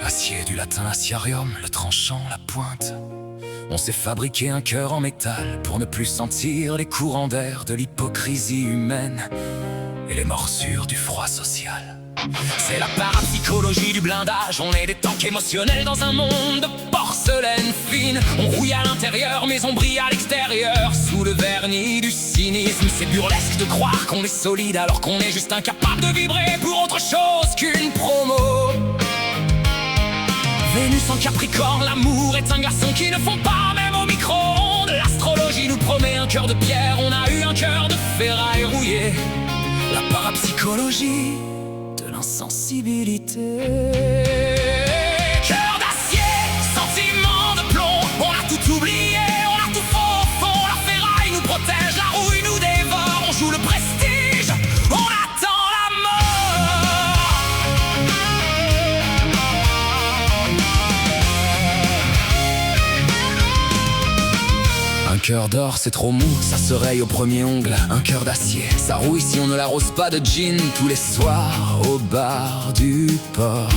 Acier du latin aciarium, le tranchant, la pointe. On s'est fabriqué un cœur en métal pour ne plus sentir les courants d'air de l'hypocrisie humaine et les morsures du froid social. C'est la parapsychologie du blindage. On est des tanks émotionnels dans un monde de porcelaine fine. On rouille à l'intérieur mais on brille à l'extérieur sous le vernis du cynisme. C'est burlesque de croire qu'on est solide alors qu'on est juste incapable de vibrer pour autre chose qu'une promo. Vénus en Capricorne, l'amour est un glaçon qui ne fond pas même au micro-ondes. L'astrologie nous promet un cœur de pierre, on a eu un cœur de ferraille rouillé. La parapsychologie de l'insensibilité. Cœur d'acier, sentiment de plomb, on a tout oublié, on a tout faux au fond. La ferraille nous protège, la rouille nous dévore, on joue le prestige, on attend la mort. Un cœur d'or c'est trop mou, ça se raye au premier ongle. Un cœur d'acier, ça rouille si on ne l'arrose pas de gin tous les soirs au bar du port.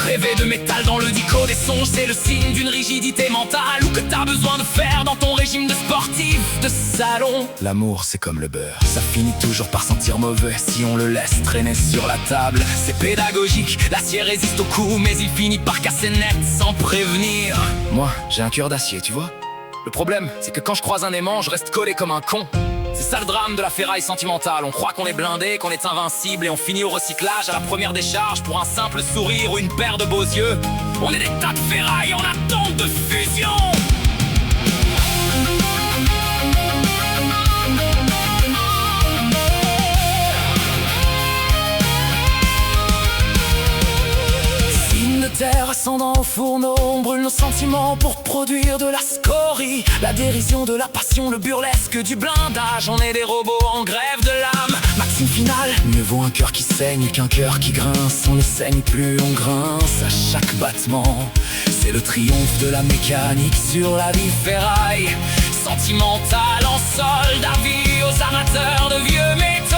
Rêver de métal dans le dico des songes, c'est le signe d'une rigidité mentale ou que t'as besoin de faire dans ton régime de sportif de salon. L'amour c'est comme le beurre, ça finit toujours par sentir mauvais si on le laisse traîner sur la table. C'est pédagogique, l'acier résiste au coup mais il finit par casser net sans prévenir. Moi j'ai un cœur d'acier, tu vois. Le problème, c'est que quand je croise un aimant, je reste collé comme un con. C'est ça le drame de la ferraille sentimentale. On croit qu'on est blindé, qu'on est invincible et on finit au recyclage à la première décharge pour un simple sourire ou une paire de beaux yeux. On est des tas de ferraille en attente de fusion. Terre ascendant au fourneau, on brûle nos sentiments pour produire de la scorie. La dérision de la passion, le burlesque du blindage. On est des robots en grève de l'âme. Maxime finale, mieux vaut un cœur qui saigne qu'un cœur qui grince. On ne saigne plus, on grince à chaque battement. C'est le triomphe de la mécanique sur la vie ferraille. Sentimentale en solde, avis aux amateurs de vieux métiers.